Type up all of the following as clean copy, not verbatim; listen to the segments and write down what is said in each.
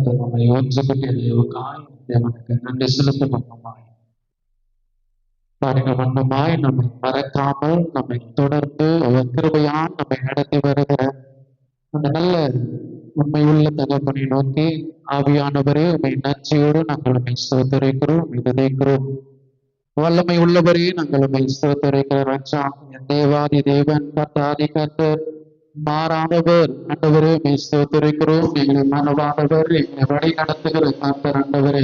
நம்மை ஒன்றுபட்ட தேவக்காய் தேவனுக்கு நன்றி செலுத்தும் பாருங்க வண்ணமாய் நம்மை மறக்காமல் நம்மை தொடர்ந்து அவர் கிருபையால் நம்மை நடத்தி வருகிற அந்த நல்ல உண்மையுள்ள தகப்பனை நோக்கி ஆவியானவரே உண்மை நன்றியோடு நாங்கள் உண்மை ஸ்தோத்தரிக்கிறோம் விதைக்கிறோம். வல்லமை உள்ளவரே நாங்கள் உண்மை ஸ்தோத்தரிக்கிறோம். ராஜா என் தேவாதி தேவன் கர்த்தாதி கர்த்தர் மாறாதவர் ஆண்டவரே உண்மை ஸ்தோத்தரிக்கிறோம். எங்களை மனவாதவர் எங்களை வழி நடத்துகிற கர்த்தர் ஆண்டவரே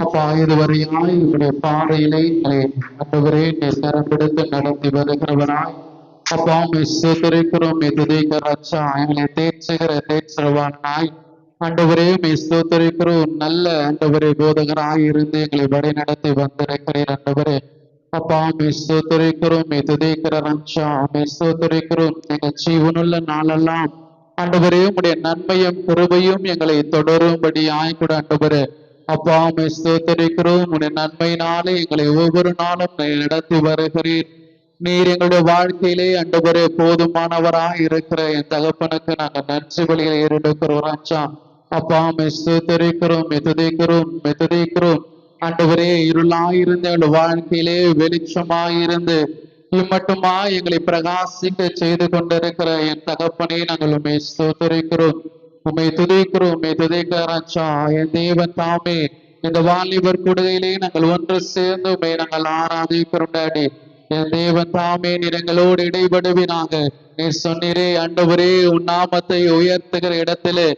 அப்பா இதுவரையாய் உங்களுடைய பாதையிலே எங்களை ஆண்டவரே கரம் பிடித்து நடத்தி வருகிறவராய் அப்பா உண்மை ஸ்தோத்தரிக்கிறோம். துதிக்கிற ராஜா எங்களை தேற்றவானாய் ஆண்டவரே உண்மை ஸ்தோத்தரிக்கிறோம். நல்ல ஆண்டவரே போதகராய் இருந்து எங்களை வழி நடத்தி வந்திருக்கிறீர் ஆண்டவரே. அப்பா உண்மை ஸ்தோத்தரிக்கிறோம். துதிக்கிற ராஜா உண்மை ஸ்தோத்தரிக்கிறோம். எங்கள் ஜீவனுள்ள நாளெல்லாம் ஆண்டவரே உடைய நன்மையும் கிருபையும் எங்களை தொடரும்படி ஆய்கூட ஆண்டவரே. அப்பா உண்மை ஸ்தோத்தரிக்கிறோம். உடைய நன்மையினாலே எங்களை ஒவ்வொரு நாளும் நடத்தி வருகிறீர். நீர் எங்களுடைய வாழ்க்கையிலே ஆண்டவரே போதுமானவராய் இருக்கிற என் தகப்பனுக்கு நாங்கள் நன்றி வழியை ஏறெடுக்கிறோம் ராஜா. அப்பா உம்மை ஸ்தோத்தரிக்கிறோம். மெதுதிக்கிறோம் ஆண்டவரே. இருளாயிருந்து எங்களுடைய வாழ்க்கையிலே வெளிச்சமாயிருந்து இம்மட்டுமா எங்களை பிரகாசிக்க செய்து கொண்டிருக்கிற என் தகப்பனே நாங்கள் உண்மை ஸ்தோத்தரிக்கிறோம். உண்மை துதிக்கிற ராஜா என் தேவன் தாமே. இந்த வாலிபர் கூடுகையிலே நாங்கள் ஒன்று சேர்ந்து உண்மை நாங்கள் ஆராதிக்கிறோம் டாடி. என் தேவன் தாமே நீர் எங்களோடு இடைபடுவினாக. நீர் சொன்னீரே ஆண்டவரே உன் நாமத்தை உயர்த்துகிற இடத்திலே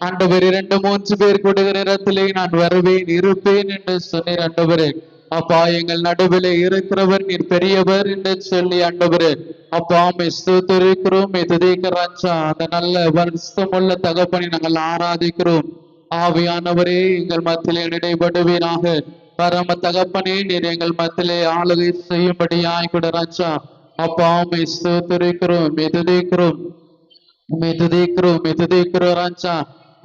ஆண்டவர் 2-3 பேர் கொடுகிற இடத்திலே நான் வருவேன் இருப்பேன் என்று சொன்னீர் ஆண்டவரே. அப்பா எங்கள் நடுவிலே இருக்கிறவர் நீர் பெரியவர் என்று சொல்லி ஆண்டவரே. அப்பா ஸ்தோத்திரிக்கிறோம். துதிக்கிறாச்சா அந்த நல்ல வருஷமுள்ள தகப்பனை நாங்கள் ஆராதிக்கிறோம். ஆவியானவரே எங்கள் மத்தியிலே இடைபடுவீராக. பரம தகப்பனே நீர் எங்கள் மத்தியிலே ஆளுகை செய்யும்படியாய் கூட ராஜா. அப்பா ஸ்தோத்திரிக்கிறோம். மெதுதிக்கிறோம் ராஜா.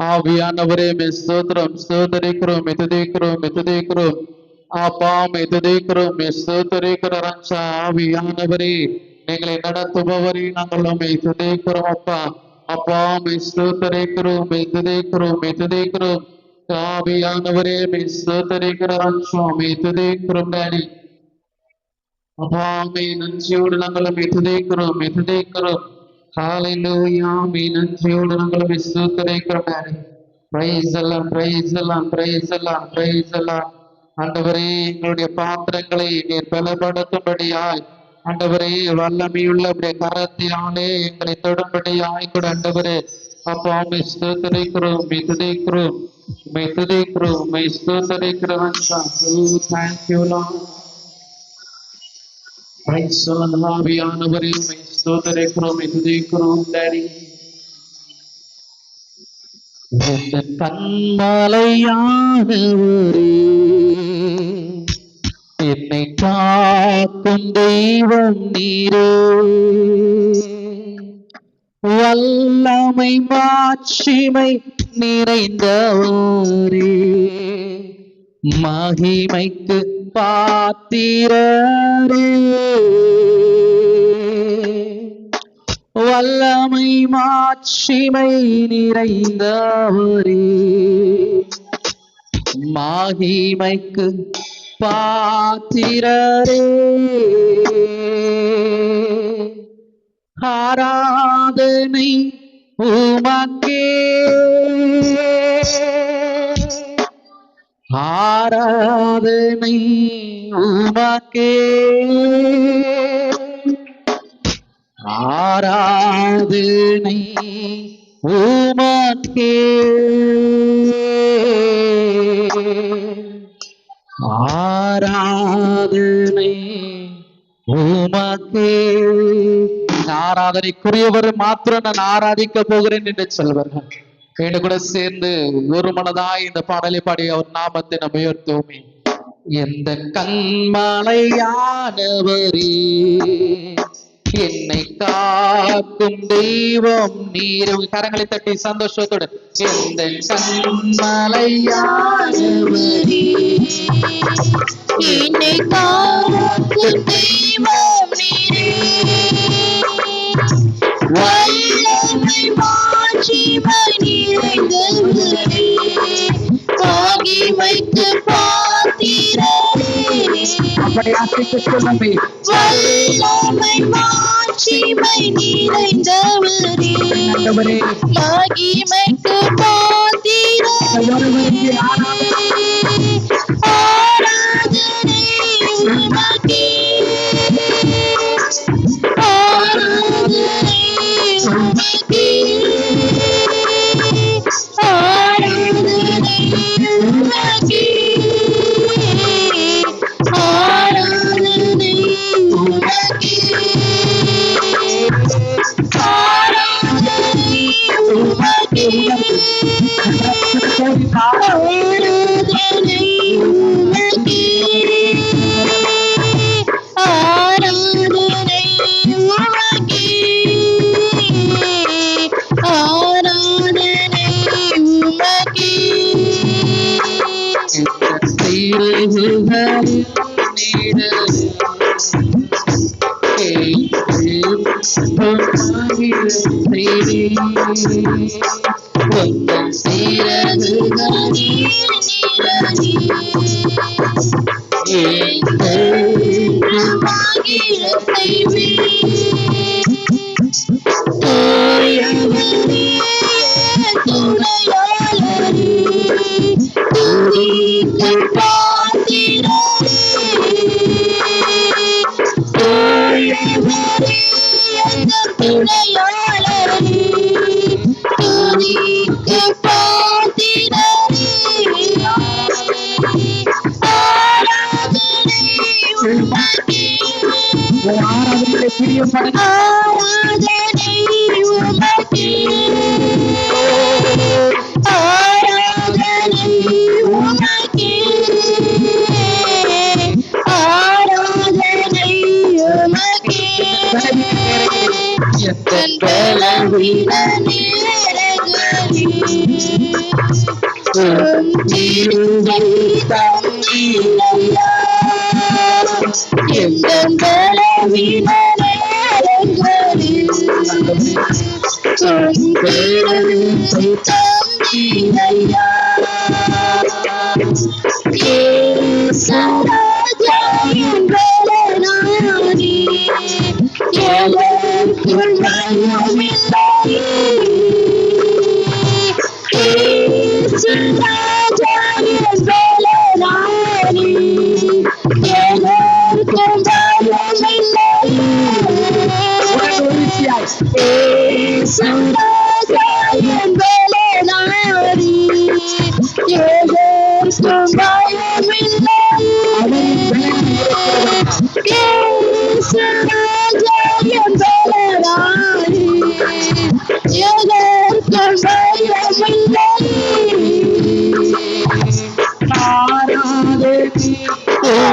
ஆவியானவரே ஸ்தோத்திரம் ஸ்தோத்திரிக்கிறோம். மெதுதிக்கிறோம் அப்பா மெதுதிக்கிறோம். ஸ்தோத்திரிக்கிற ராஜா. ஆவியானவரே எங்களை நடத்துபவரே நாங்கள் மெதுதிக்கிறோம் அப்பா. அப்பா ஸ்தோத்திரிக்கிறோம். மெதுதிக்கிறோம் ஆவியானவரே ஸ்தோத்திரிக்கிற ராஜா. மெதுதிக்கிறோம் டாடி. அப்பா நன்றியோடு நாங்கள் மெதுதிக்கிறோம். ஹல்லேலூயா நன்றியோடு நாங்கள் ஸ்தோத்திரிக்கிறோம் டாடி. பிரைஸ் எல்லாம் ஆண்டவரே எங்களுடைய பாத்திரங்களை நீர் பலப்படுத்தும்படியாய் ஆண்டவரே வல்லமையுள்ள கரத்தினாலே எங்களை தொடும்படியாய் கூட ஆண்டவரே. அப்பா ஸ்தோத்திரிக்கிறோம். மெதுதிக்கிறோம் தேங்க்யூ லார்ட். பிரைஸ் ஆவியானவரே ஸ்தோத்திரிக்கிறோம். மெதுதிக்கிறோம் டாடி. கண்மலையானவரே என்னை காக்கும் தெய்வம் நீரே. வல்லமை மாட்சிமை நிறைந்தவரே மகிமைக்கு பாத்திரரே. வல்லமை மாட்சிமை நிறைந்தவரே மகிமைக்கு பாத்திரரே. ஆராதனை உமக்கே ஆராதனை உமக்கே ஆராதனை உமக்கே ஆராதனை உமக்கே. ஆராதனைக்குரியவர் மாத்திரம் நான் ஆராதிக்க போகிறேன் என்று சொல்வார்கள். கேடு கூட சேர்ந்து ஒரு மனதாய் இந்த பாடலை பாடி அவர் நாமத்தை நம்ம உயர்த்துவோமே. எந்த கண்மலையானவரே என்னை காக்கும் தெய்வம் நீர். கரங்களை தட்டி சந்தோஷத்தோடு எந்த கண்மலையானவரே என்னை காக்கும் தெய்வம் நீரே. வல்லமை மாட்சிமை நிறைந்தவரே அப்படி அசைத்து சொல்லுமே. வல்லமை மாட்சிமை நிறைந்தவரே ஆண்டவரே, மகிமைக்கு பாத்திரரே ஒருவருக்கு ஆராதனை. ஆராதனை உமக்கே ஆராதனை உமக்கே ஆராதனை உமக்கே ஆராதனை உமக்கே ஆராதனை உமக்கே ஆராதனை உமக்கே ஆராதனை உமக்கே ஆராதனை உமக்கே ஆராதனை பிரியப்பட ஆராதனை உமக்கே ஆராதனை உமக்கே ஆராதனை உமக்கே எத்தன் பலவீன நேரங்களில் திருவை தந்தீரையா எந்தன் பலவீன நேரங்களில் திருவை தந்தீரையா ஏசுராஜா எங்களனானே எதற்குள் பயமில்லை ஏசுராஜா எங்களனானே எதற்குள் பயமில்லை ஏசுராஜா எங்களனானே எதற்குள் பயமில்லை ஏசுராஜா எங்களனானே எதற்குள் பயமில்லை ஆராதனை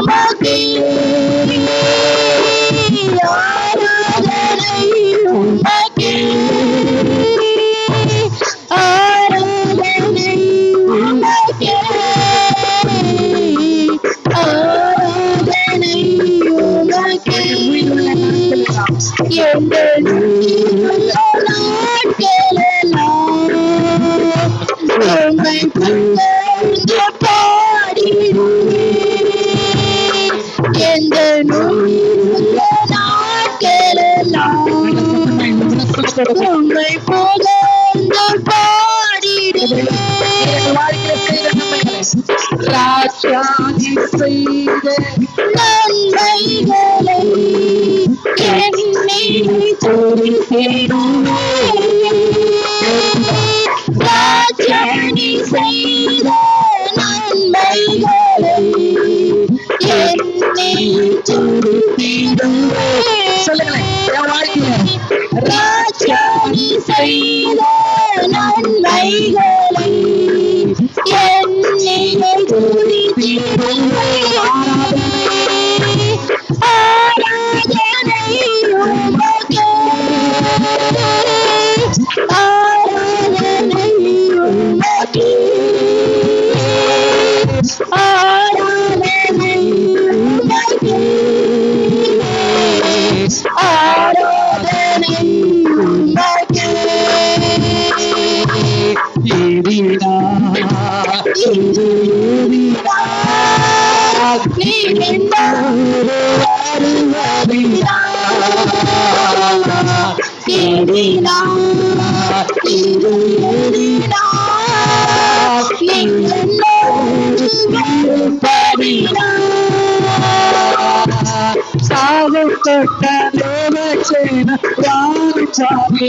உமக்கே ஆராதனை உமக்கே ஆராதனை உமக்கே ஆராதனை உமக்கே எங்கள் நாட்களெல்லாம் உம்மை புகழ்ந்து பாடிடுவேன் எங்கள் நாட்களெல்லாம் உம்மை புகழ்ந்து பாடிடுவேன் ராஜாதி செய்த நன்மைகளை எண்ணி ராஜாணி செய்த நன்மைகளை எண்ணி ராஜாணி செய்த நன்மைகளை எண்ணி ஆராதனை உமக்கே ஆராதனை உமக்கே ஆராதனை உமக்கே ஆராதனை உமக்கே நீ என்னோடு வருவதினால் தேடினார் தேடினார் நீ என்னோடு வருவதினால் சாவுக்கொட்ட தேவசேன ராஜாவே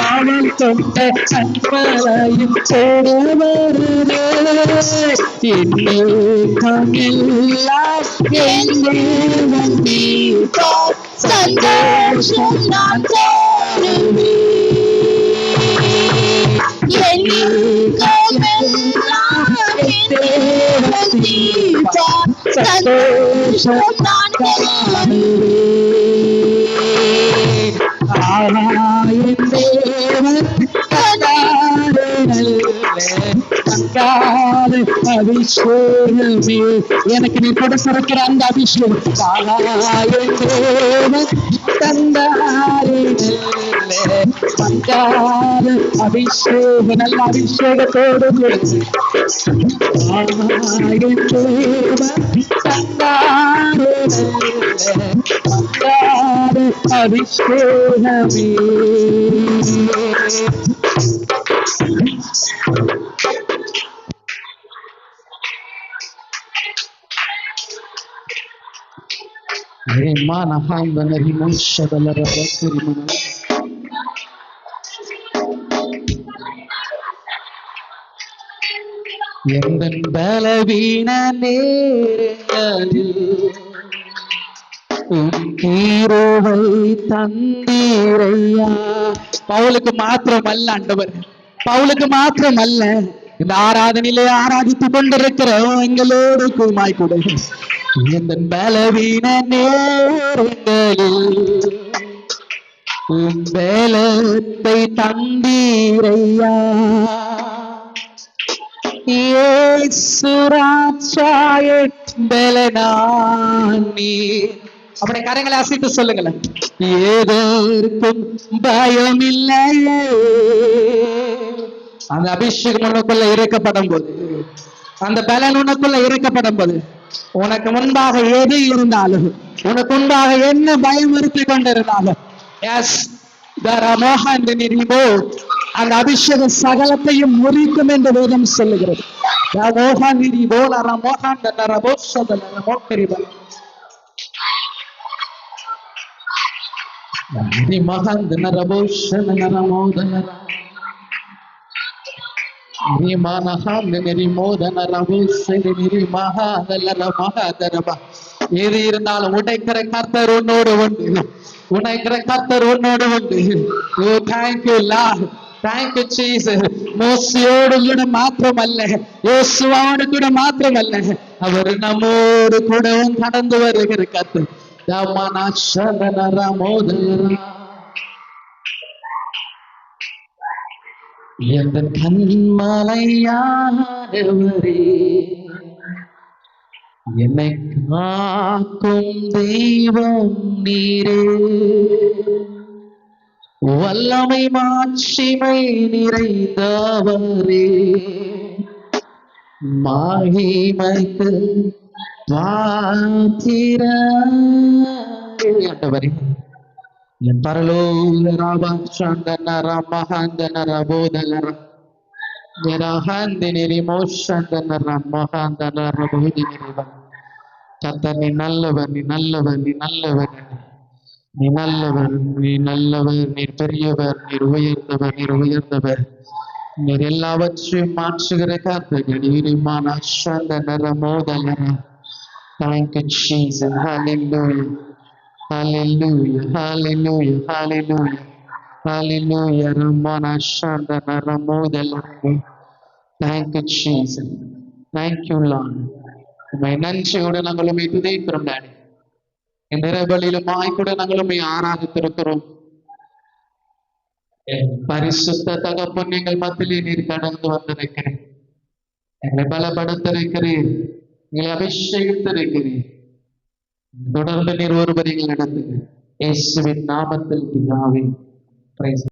அவன் தொட்ட கண்மலையும் தேடுவருதே எல்லாம் என்னே வந்தீர் சந்தோஷம் நான் தருவேன் எல்லாம் என்னே வந்தீர் சந்தோஷம் நான் தருவேன் ஆனாயின் தேவன் அபிஷேகமே எனக்கு நீ கொடுத்திருக்கிற அந்த அபிஷேகம் ஆனாயின் தேவன் தந்தாரிலே வந்தார அபிஷேக நல்ல அபிஷேகத்தோடு ஆனாயின் தேவன் தந்தாரிலே வந்தார அபிஷேகமே எந்தன் பலவீன நேரங்களில் தீரோவை தந்தீரையா. பவுலுக்கு மாத்திரம் அல்ல ஆண்டவர், பவுலுக்கு மாத்திரம் அல்ல, இந்த ஆராதனையிலே ஆராதித்துக் கொண்டிருக்கிற எங்களோடு கூமாய் கூட இந்த பலவீன நேரங்களில் பலத்தை தந்தீரையா. அப்படியே கரங்களை அசைத்து சொல்லுங்களேன். ஏதற்கும் பயம் இல்லையே. அந்த அபிஷேகம் உனக்குள்ள இறக்கப்படும் போது, அந்த பலன் உனக்குள்ள இறக்கப்படும் போது, உனக்கு முன்பாக எது இருந்தாலும், உனக்கு முன்பாக என்ன பயம் இருத்தி கொண்டிருந்தாலும், எஸ் அந்த அபிஷேகம் சகலத்தையும் முறிக்கும் என்று வேதம் சொல்லுகிறது. எது இருந்தாலும் உடைக்கிற கர்த்தர் உன்னோடு உண்டு, உடைக்கிற கர்த்தர் உன்னோடு உண்டு. ஓ தேங்க்யூ லார்ட், தேங்க்யூ ஜீசஸ். மோசையோடு கூட மாத்திரமல்ல, யோசுவாவோடு கூட மாத்திரமல்ல, அவர் நம்மோடு கூடவும் கடந்து வருகிற கர்த்தர். எந்த கண்மலையானவரே, என்னை காக்கும் தெய்வம் நீரே, வல்லமை மாட்சிமை நிறைந்தவரே, மகிமைக்கு பாத்திரரே. என் பரலோக ராபந்தன ரமஹந்தன ரபோதலர ஜரஹந்தினி மோஷந்தன ரமஹந்தன ரபோதினிரவ. கர்த்தர் நீ நல்லவர், நீ நல்லவர், நீ நல்லவர், நீ நல்லவர், நீ நல்லவர், நீர் பெரியவர், நீர் உயர்ந்தவர், நீர் உயர்ந்தவர், நீர் எல்லாவற்றையும் மாற்றுகிற கர்த்தர். நீரிமான சந்தன ரமோதலர. Thank you, Jesus. Hallelujah. Hallelujah. Hallelujah. Hallelujah. Hallelujah. Ramana Shandana Ramodala. Thank you, Jesus. Thank you, Lord. உம்மை நன்றியோடு நாங்கள் உம்மை துதிக்கிறோம் டாடி. இந்த இரவலிலுமாய் கூட நாங்கள் உம்மை ஆராதித்திருக்கிறோம். பரிசுத்த தகப்பன், எங்கள் மத்தியிலே நீர் கடந்து வந்திருக்கிறேன். எங்களை பலப்படுத்திருக்கிறீர், எங்களை அபிஷேகித்திருக்கிறீர். தொடர்ந்து நீர் ஒருவர் எங்கள் நடத்துங்க. இயேசுவின் நாமத்தில் பிதாவே.